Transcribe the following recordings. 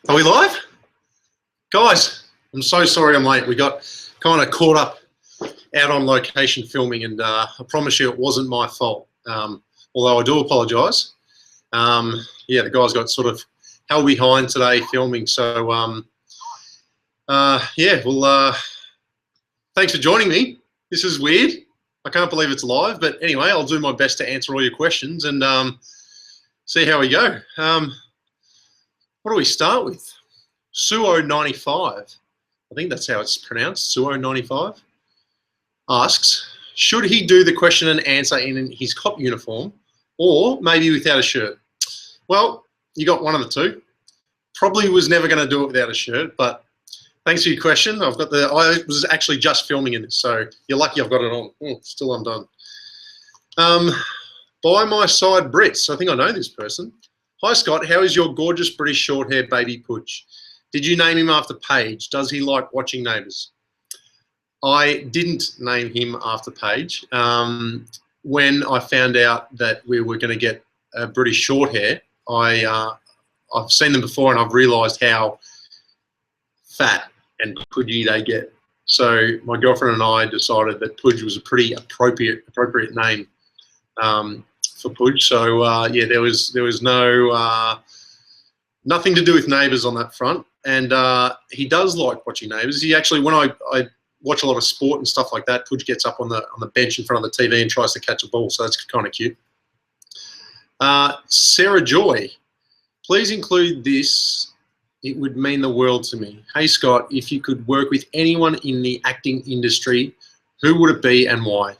Are we live? Guys, I'm so sorry I'm late. We got kind of caught up out on location filming, and I promise you it wasn't my fault, although I do apologise. Yeah, the guys got sort of held behind today filming, so yeah, well, thanks for joining me. This is weird. I can't believe it's live, but anyway, I'll do my best to answer all your questions and see how we go. What do we start with? Suo95, I think that's how it's pronounced, Suo95, asks, should he do the question and answer in his cop uniform or maybe without a shirt? Well, you got one of the two. Probably was never going to do it without a shirt, but thanks for your question. I was actually just filming in this, so you're lucky I've got it on. Still undone. By my side, Brits. I think I know this person. Hi, Scott. How is your gorgeous British short-haired baby Pooch? Did you name him after Paige? Does he like watching Neighbours? I didn't name him after Paige. When I found out that we were going to get a British short-hair, I've seen them before and I've realised how fat and pudgy they get. So my girlfriend and I decided that Pudge was a pretty appropriate name for Pudge. So yeah, there was no nothing to do with Neighbours on that front, and he does like watching Neighbours. He actually, when I watch a lot of sport and stuff like that, Pudge gets up on the bench in front of the TV and tries to catch a ball. So that's kind of cute. Sarah Joy, please include this. It would mean the world to me. Hey Scott, if you could work with anyone in the acting industry, who would it be and why?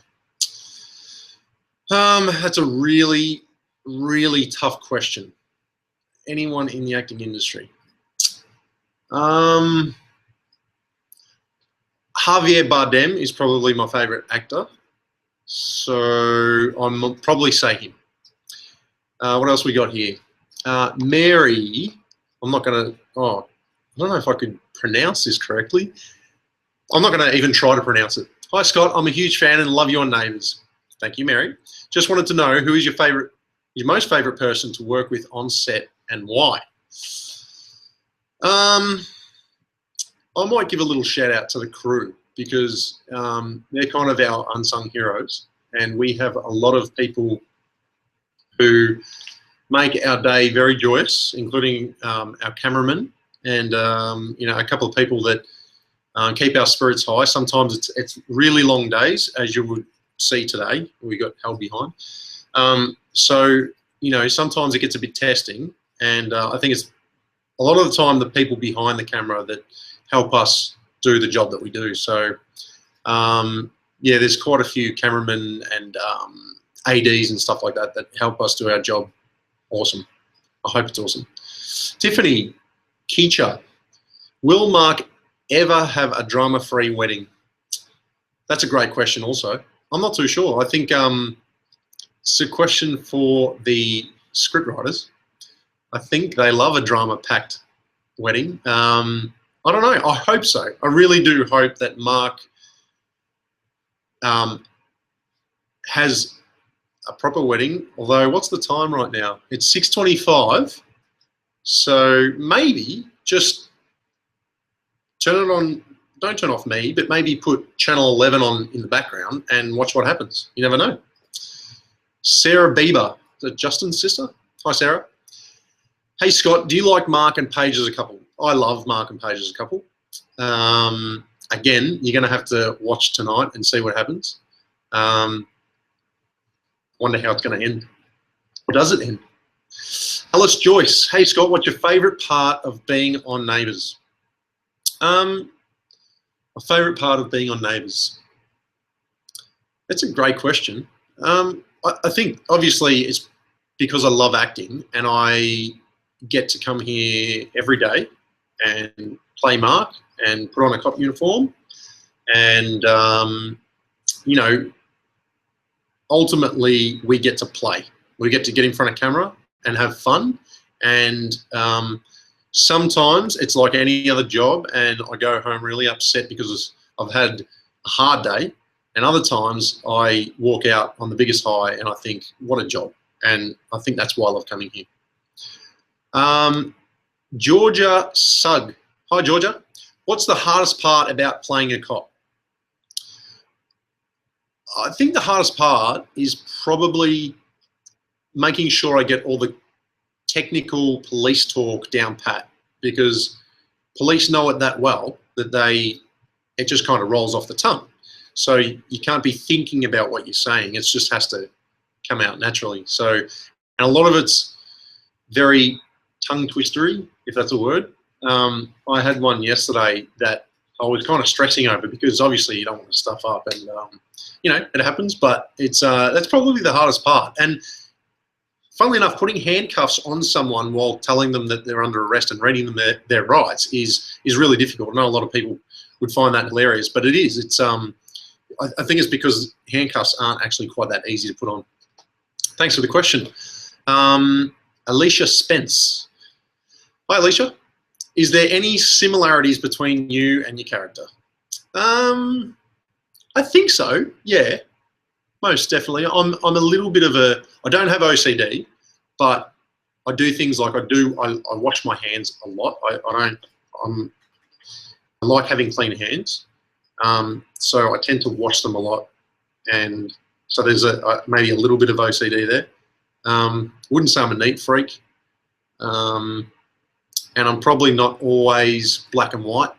That's a really, really tough question. Anyone in the acting industry? Javier Bardem is probably my favourite actor, so I'm probably say him. What else we got here? Mary. I'm not going to, I don't know if I could pronounce this correctly. I'm not going to even try to pronounce it. Hi, Scott. I'm a huge fan and love you on Neighbours. Thank you, Mary. Just wanted to know who is your most favourite person to work with on set and why? I might give a little shout out to the crew because they're kind of our unsung heroes, and we have a lot of people who make our day very joyous, including our cameraman and you know, a couple of people that keep our spirits high. Sometimes it's really long days, as you would see today. We got held behind. So you know, sometimes it gets a bit testing, and I think it's a lot of the time the people behind the camera that help us do the job that we do. So yeah, there's quite a few cameramen and ADs and stuff like that that help us do our job. Awesome. I hope it's awesome. Tiffany Keacher, will Mark ever have a drama-free wedding? That's a great question also. I'm not too sure. I think it's a question for the scriptwriters. I think they love a drama-packed wedding. I don't know. I hope so. I really do hope that Mark has a proper wedding, although what's the time right now? It's 6:25, so maybe just turn it on, don't turn off me, but maybe put channel 11 on in the background and watch what happens. You never know. Sarah Bieber, is that Justin's sister? Hi Sarah. Hey Scott, do you like Mark and Paige as a couple? I love Mark and Paige as a couple. Again, you're gonna have to watch tonight and see what happens. Wonder how it's going to end. Or does it end? Alice Joyce. Hey, Scott, what's your favourite part of being on Neighbours? My favourite part of being on Neighbours? That's a great question. I think, obviously, it's because I love acting and I get to come here every day and play Mark and put on a cop uniform and, you know, ultimately, we get to play. We get to get in front of camera and have fun. And sometimes it's like any other job and I go home really upset because I've had a hard day. And other times I walk out on the biggest high and I think, what a job. And I think that's why I love coming here. Georgia Sugg. Hi, Georgia. What's the hardest part about playing a cop? I think the hardest part is probably making sure I get all the technical police talk down pat, because police know it that well that it just kind of rolls off the tongue. So you can't be thinking about what you're saying. It just has to come out naturally. So, and a lot of it's very tongue twistery, if that's a word. I had one yesterday that I was kind of stressing over, because obviously you don't want to stuff up, and you know, it happens. But it's that's probably the hardest part. And funnily enough, putting handcuffs on someone while telling them that they're under arrest and reading them their rights is really difficult. I know a lot of people would find that hilarious, but it is. It's I think it's because handcuffs aren't actually quite that easy to put on. Thanks for the question. Alicia Spence. Hi, Alicia. Is there any similarities between you and your character? I think so, yeah, most definitely. I'm a little bit of a, I don't have OCD, but I do things like I wash my hands a lot. I like having clean hands. So I tend to wash them a lot. And so there's maybe a little bit of OCD there. Wouldn't say I'm a neat freak. And I'm probably not always black and white,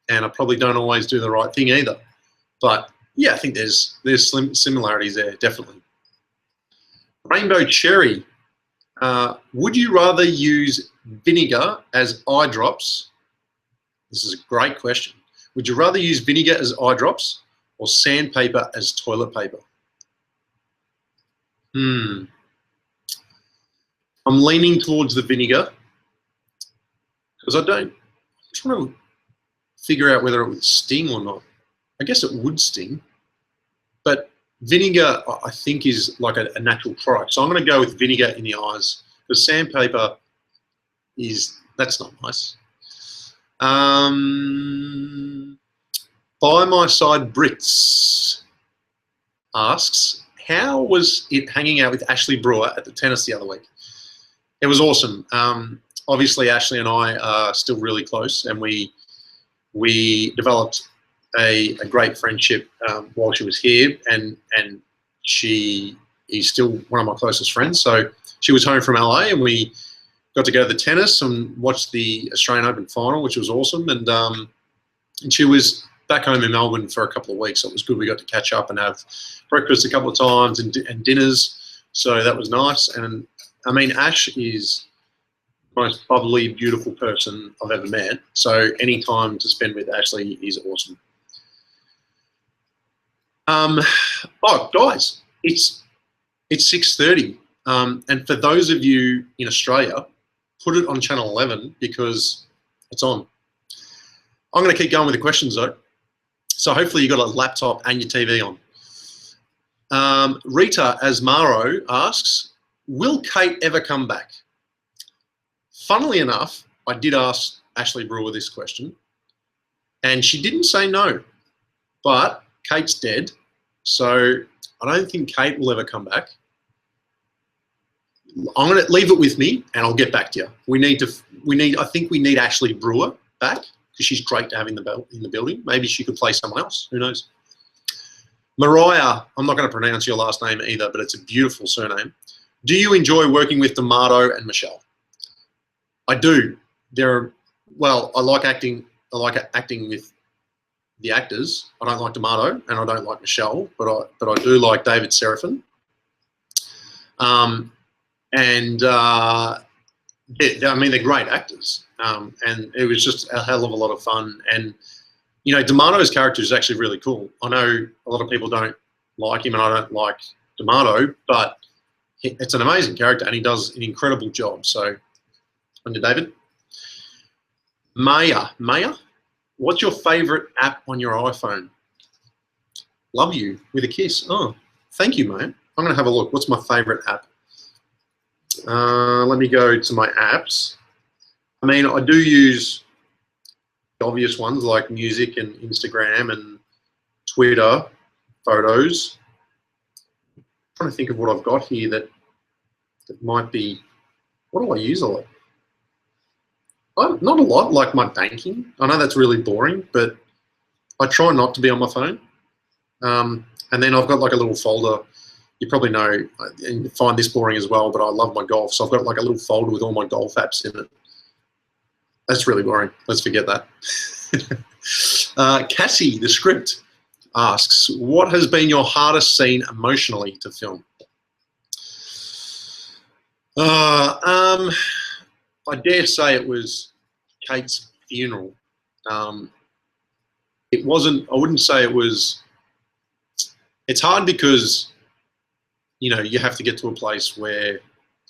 and I probably don't always do the right thing either. But yeah, I think there's similarities there, definitely. Rainbow Cherry. Would you rather use vinegar as eye drops? This is a great question. Would you rather use vinegar as eye drops or sandpaper as toilet paper? I'm leaning towards the vinegar, because I'm trying to figure out whether it would sting or not. I guess it would sting, but vinegar, I think, is like a natural product. So I'm going to go with vinegar in the eyes, because sandpaper that's not nice. By My Side Brits asks, how was it hanging out with Ashley Brewer at the tennis the other week? It was awesome. Obviously, Ashley and I are still really close, and we developed a great friendship while she was here, and she is still one of my closest friends. So she was home from LA, and we got to go to the tennis and watch the Australian Open final, which was awesome. And she was back home in Melbourne for a couple of weeks, so it was good. We got to catch up and have breakfast a couple of times and dinners, so that was nice. And I mean, Ash is the most bubbly, beautiful person I've ever met. So any time to spend with Ashley is awesome. Oh, guys, it's 6:30, and for those of you in Australia, put it on Channel 11 because it's on. I'm going to keep going with the questions though. So hopefully you've got a laptop and your TV on. Rita Asmaro asks, will Kate ever come back? Funnily enough, I did ask Ashley Brewer this question, and she didn't say no, but Kate's dead, so I don't think Kate will ever come back. I'm going to leave it with me, and I'll get back to you. I think we need Ashley Brewer back, because she's great to have in the building. Maybe she could play someone else. Who knows? Mariah, I'm not going to pronounce your last name either, but it's a beautiful surname. Do you enjoy working with D'Amato and Michelle? I do. Well, I like acting. I like acting with the actors. I don't like D'Amato and I don't like Michelle, but I do like David Serafin. I mean, they're great actors, and it was just a hell of a lot of fun. And you know, D'Amato's character is actually really cool. I know a lot of people don't like him, and I don't like D'Amato, but it's an amazing character, and he does an incredible job. So, under David, Maya, what's your favourite app on your iPhone? Love you with a kiss. Oh, thank you, mate. I'm going to have a look. What's my favourite app? Let me go to my apps. I mean, I do use the obvious ones like music and Instagram and Twitter, photos. I'm trying to think of what I've got here that might be, what do I use a lot? Not a lot, like my banking. I know that's really boring, but I try not to be on my phone. And then I've got like a little folder. You probably know, and you find this boring as well, but I love my golf. So I've got like a little folder with all my golf apps in it. That's really boring. Let's forget that. Cassie, the script, asks, what has been your hardest scene emotionally to film? I dare say it was Kate's funeral. It wasn't, I wouldn't say it was, it's hard because, you know, you have to get to a place where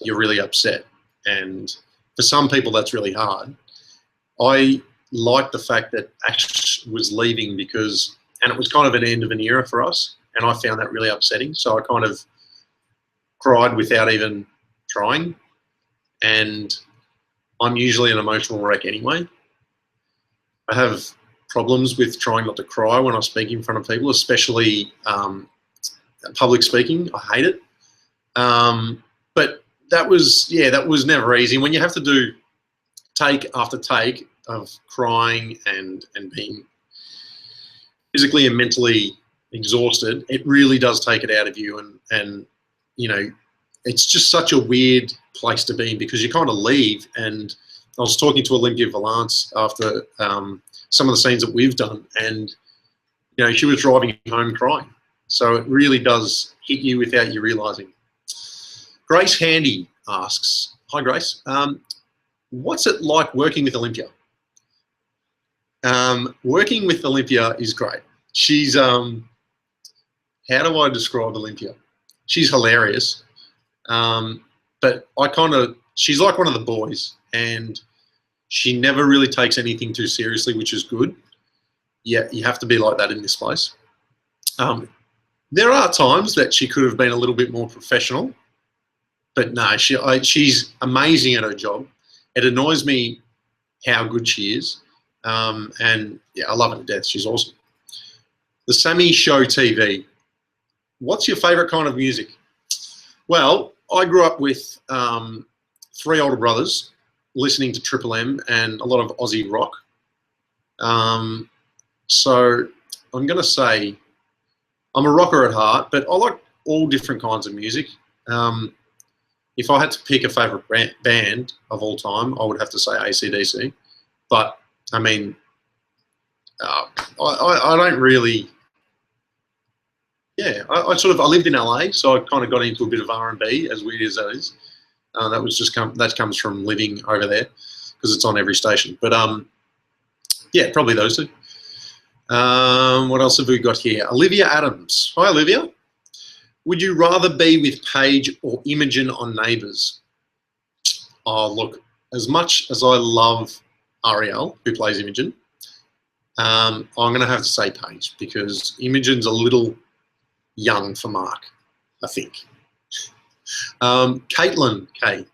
you're really upset. And for some people, that's really hard. I like the fact that Ash was leaving because, and it was kind of an end of an era for us. And I found that really upsetting. So I kind of cried without even trying. And I'm usually an emotional wreck anyway. I have problems with trying not to cry when I speak in front of people, especially public speaking. I hate it. But that was never easy. When you have to do take after take of crying and being physically and mentally exhausted, it really does take it out of you. And you know, it's just such a weird place to be in because you kind of leave. And I was talking to Olympia Valance after some of the scenes that we've done, and you know, she was driving home crying. So it really does hit you without you realising. Grace Handy asks, hi Grace, what's it like working with Olympia? Working with Olympia is great. She's, how do I describe Olympia? She's hilarious, but she's like one of the boys, and she never really takes anything too seriously, which is good. Yeah, you have to be like that in this place. There are times that she could have been a little bit more professional, but no, she's amazing at her job. It annoys me how good she is, and yeah, I love her to death. She's awesome. The Sammy Show TV. What's your favourite kind of music? Well, I grew up with 3 older brothers listening to Triple M and a lot of Aussie rock. So I'm going to say I'm a rocker at heart, but I like all different kinds of music. If I had to pick a favourite band of all time, I would have to say AC/DC. But, I mean, I don't really... Yeah, I lived in LA, so I kind of got into a bit of R&B, as weird as that is. That comes from living over there because it's on every station. But yeah, probably those two. What else have we got here? Olivia Adams. Hi, Olivia. Would you rather be with Paige or Imogen on Neighbours? Oh, look, as much as I love Ariel, who plays Imogen, I'm going to have to say Paige because Imogen's a little young for Mark, I think. Caitlin K.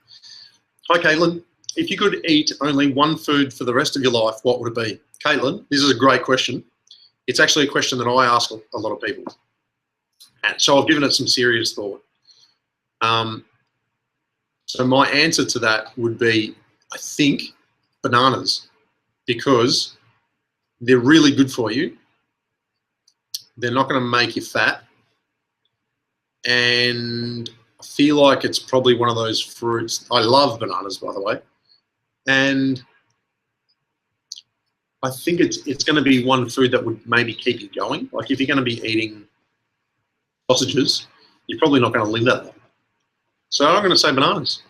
Hi, Caitlin. If you could eat only one food for the rest of your life, what would it be? Caitlin, this is a great question. It's actually a question that I ask a lot of people. And so I've given it some serious thought. So my answer to that would be, I think, bananas, because they're really good for you. They're not going to make you fat. And I feel like it's probably one of those fruits. I love bananas, by the way. And I think it's going to be one food that would maybe keep you going. Like if you're going to be eating sausages, you're probably not going to live that long. So I'm going to say bananas.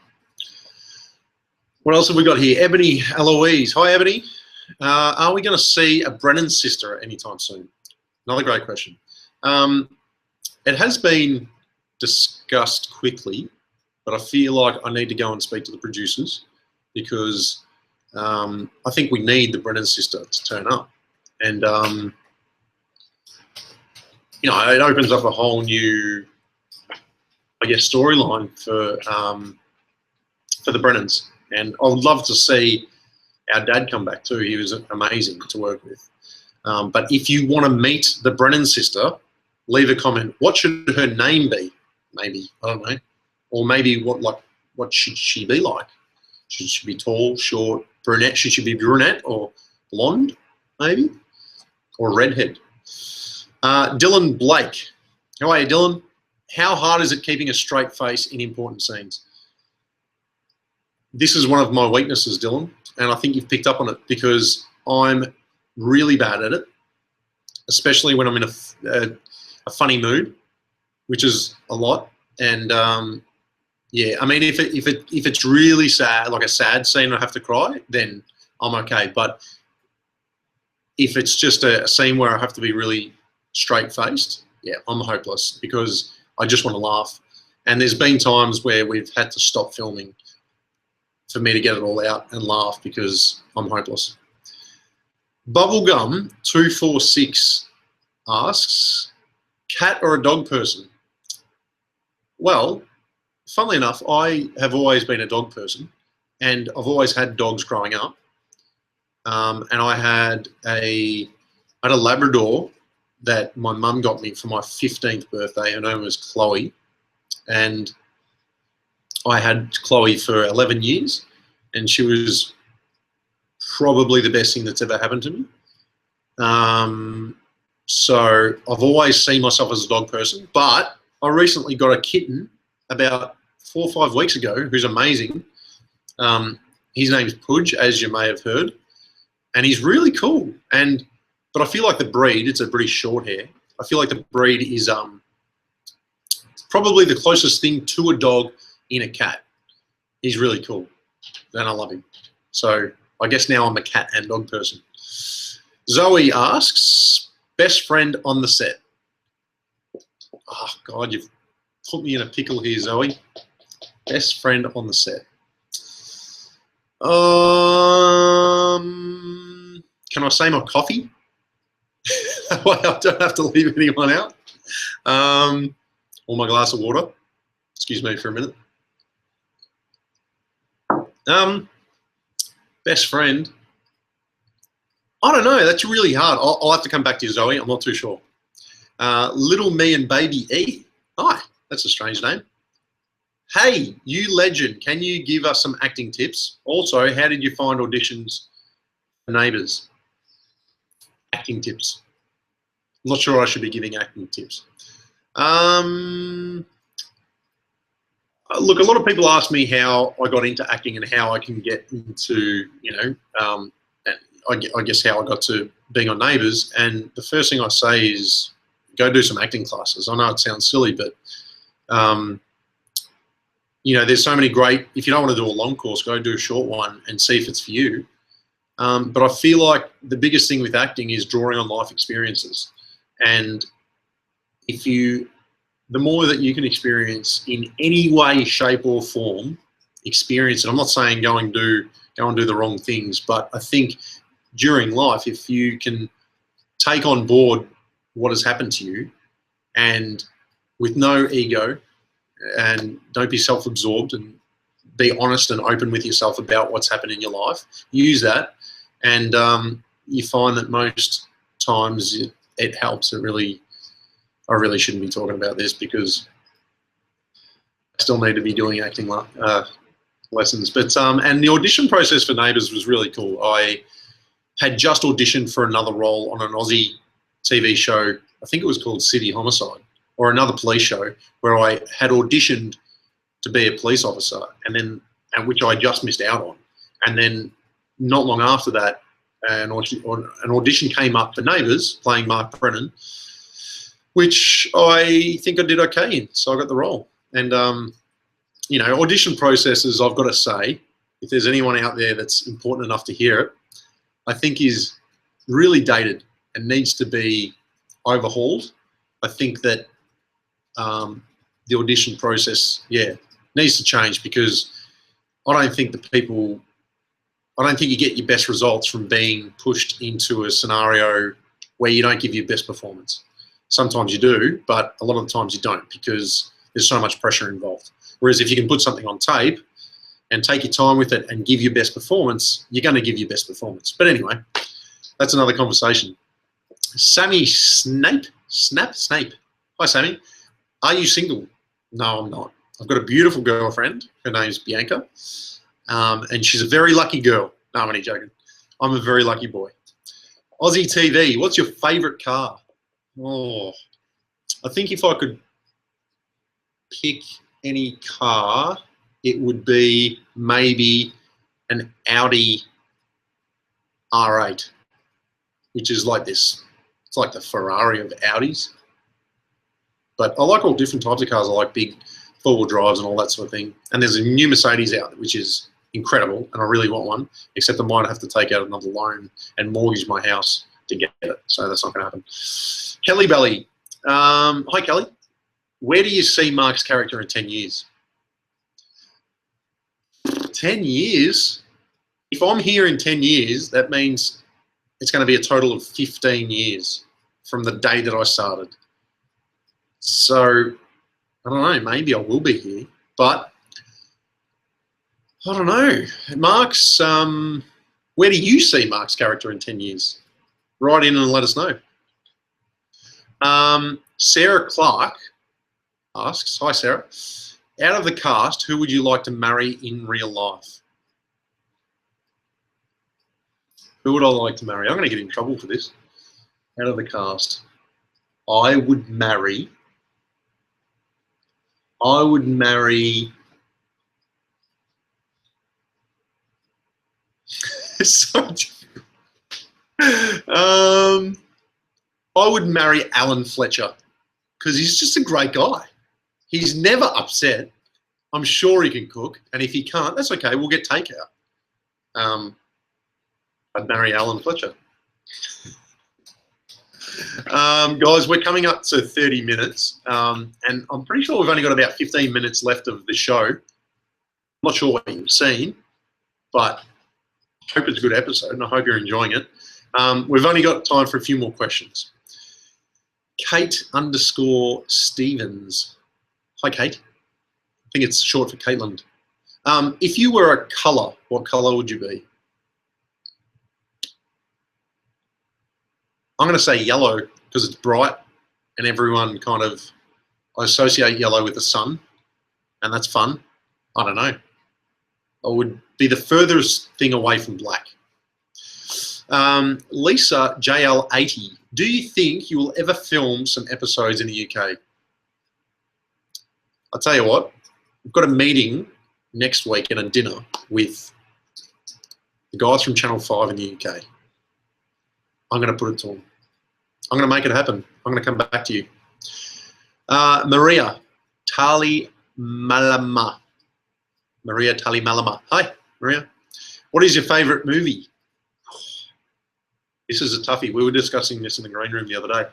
What else have we got here? Ebony Eloise. Hi, Ebony. Are we going to see a Brennan sister anytime soon? Another great question. It has been discussed quickly, but I feel like I need to go and speak to the producers because I think we need the Brennan sister to turn up. And, you know, it opens up a whole new, I guess, storyline for the Brennans. And I would love to see our dad come back too. He was amazing to work with. But if you want to meet the Brennan sister, leave a comment. What should her name be? Maybe, I don't know. Or maybe what should she be like? Should she be tall, short, brunette. Should she be brunette or blonde, maybe? Or redhead? Dylan Blake. How are you, Dylan? How hard is it keeping a straight face in important scenes? This is one of my weaknesses, Dylan, and I think you've picked up on it because I'm really bad at it, especially when I'm in a funny mood, which is a lot. And yeah, I mean, if it's really sad, like a sad scene, I have to cry, then I'm okay. But if it's just a scene where I have to be really straight-faced, yeah, I'm hopeless because I just want to laugh. And there's been times where we've had to stop filming for me to get it all out and laugh because I'm hopeless. Bubblegum246 asks, cat or a dog person? Well, funnily enough, I have always been a dog person, and I've always had dogs growing up. And I had a Labrador that my mum got me for my 15th birthday. Her name was Chloe, and I had Chloe for 11 years, and she was probably the best thing that's ever happened to me. So I've always seen myself as a dog person, but I recently got a kitten about 4 or 5 weeks ago who's amazing. His name's Pudge, as you may have heard, and he's really cool. But I feel like the breed, it's a British short hair. I feel like the breed is probably the closest thing to a dog in a cat. He's really cool, and I love him. So I guess now I'm a cat and dog person. Zoe asks, best friend on the set? Oh, God, you've put me in a pickle here, Zoe. Best friend on the set. Can I say my coffee? Well, I don't have to leave anyone out. Or my glass of water. Excuse me for a minute. Best friend. I don't know. That's really hard. I'll have to come back to you, Zoe. I'm not too sure. Little Me and Baby E. Hi, that's a strange name. Hey, you legend. Can you give us some acting tips? Also, how did you find auditions for Neighbours? Acting tips. I'm not sure I should be giving acting tips. Look, a lot of people ask me how I got into acting and how I can get into, I guess how I got to being on Neighbours. And the first thing I say is go do some acting classes. I know it sounds silly, but, there's so many great, if you don't want to do a long course, go do a short one and see if it's for you. But I feel like the biggest thing with acting is drawing on life experiences. And the more that you can experience in any way, shape or form, experience it. I'm not saying go and do the wrong things, but I think during life, if you can take on board what has happened to you and with no ego and don't be self-absorbed and be honest and open with yourself about what's happened in your life, use that, and you find that most times it helps. I really shouldn't be talking about this because I still need to be doing acting lessons. But and the audition process for Neighbours was really cool. I had just auditioned for another role on an Aussie TV show. I think it was called City Homicide, or another police show, where I had auditioned to be a police officer, and which I just missed out on. And then not long after that, an audition came up for Neighbours, playing Mark Brennan, which I think I did okay in, so I got the role. And, audition processes, I've got to say, if there's anyone out there that's important enough to hear it, I think is really dated and needs to be overhauled. I think that the audition process, needs to change, because I don't think you get your best results from being pushed into a scenario where you don't give your best performance. Sometimes you do, but a lot of the times you don't, because there's so much pressure involved. Whereas if you can put something on tape and take your time with it and give your best performance, you're going to give your best performance. But anyway, that's another conversation. Sammy Snape. Hi, Sammy. Are you single? No, I'm not. I've got a beautiful girlfriend. Her name's Bianca. And she's a very lucky girl. No, I'm only joking. I'm a very lucky boy. Aussie TV, what's your favourite car? Oh, I think if I could pick any car, it would be maybe an Audi R8, which is like this. It's like the Ferrari of Audis. But I like all different types of cars. I like big four-wheel drives and all that sort of thing. And there's a new Mercedes out, which is incredible, and I really want one, except I might have to take out another loan and mortgage my house to get it. So that's not going to happen. Kelly Belly. Hi, Kelly. Where do you see Mark's character in 10 years? 10 years? If I'm here in 10 years, that means it's going to be a total of 15 years from the day that I started. So, I don't know, maybe I will be here, but I don't know. Mark's, where do you see Mark's character in 10 years? Write in and let us know. Sarah Clark asks, hi Sarah, out of the cast, who would you like to marry in real life? Who would I like to marry? I'm going to get in trouble for this. Out of the cast, I would marry so I would marry Alan Fletcher because he's just a great guy. He's never upset. I'm sure he can cook, and if he can't, that's okay. We'll get takeout. I'd marry Alan Fletcher. Guys, we're coming up to 30 minutes, and I'm pretty sure we've only got about 15 minutes left of the show. I'm not sure what you've seen, but I hope it's a good episode, and I hope you're enjoying it. We've only got time for a few more questions. Kate_Stevens. Hi, Kate. I think it's short for Caitlin. If you were a colour, what colour would you be? I'm going to say yellow because it's bright and everyone kind of, I associate yellow with the sun, and that's fun. I don't know. I would be the furthest thing away from black. Lisa JL80, do you think you will ever film some episodes in the UK? I'll tell you what, we've got a meeting next week and a dinner with the guys from Channel 5 in the UK. I'm going to put it to them. I'm going to make it happen. I'm going to come back to you. Maria Tali Malama. Maria Tali Malama. Hi, Maria. What is your favourite movie? This is a toughie. We were discussing this in the green room the other day.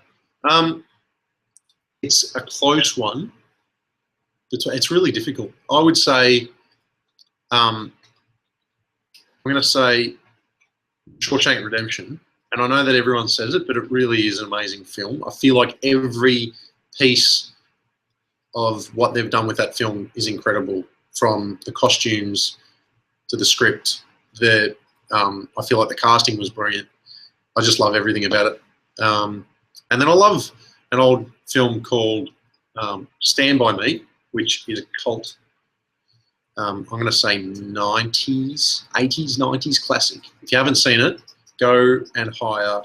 It's a close one. It's really difficult. I would say, I'm going to say Shawshank Redemption. And I know that everyone says it, but it really is an amazing film. I feel like every piece of what they've done with that film is incredible, from the costumes to the script. I feel like the casting was brilliant. I just love everything about it. And then I love an old film called Stand By Me, which is a cult. I'm going to say 90s, 80s, 90s classic. If you haven't seen it, go and hire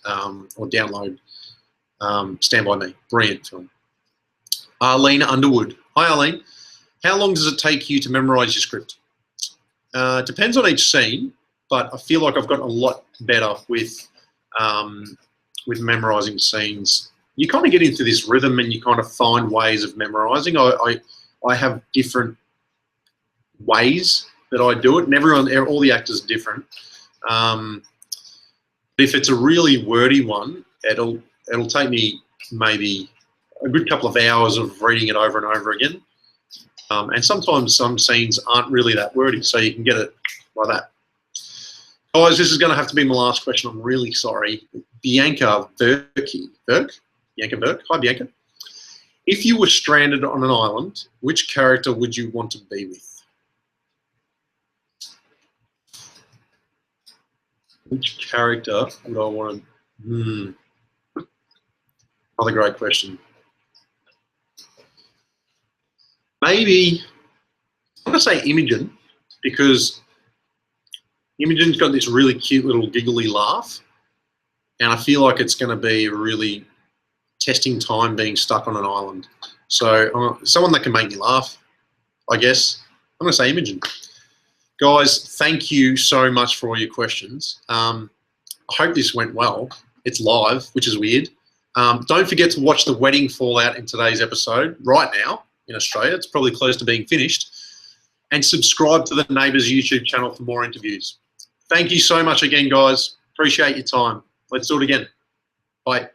or download Stand By Me. Brilliant film. Arlene Underwood. Hi, Arlene. How long does it take you to memorise your script? Depends on each scene, but I feel like I've gotten a lot better with memorising scenes. You kind of get into this rhythm and you kind of find ways of memorising. I have different ways that I do it, and all the actors are different. If it's a really wordy one, it'll take me maybe a good couple of hours of reading it over and over again. And sometimes some scenes aren't really that wordy, so you can get it like that. Guys, this is going to have to be my last question. I'm really sorry. Bianca Bianca Burke. Hi, Bianca. If you were stranded on an island, which character would you want to be with? Which character would I want to... Another great question. Maybe, I'm going to say Imogen, because Imogen's got this really cute little giggly laugh, and I feel like it's going to be a really testing time being stuck on an island. So someone that can make me laugh, I guess. I'm going to say Imogen. Guys, thank you so much for all your questions. I hope this went well. It's live, which is weird. Don't forget to watch the wedding fallout in today's episode right now in Australia. It's probably close to being finished. And subscribe to the Neighbours YouTube channel for more interviews. Thank you so much again, guys. Appreciate your time. Let's do it again. Bye.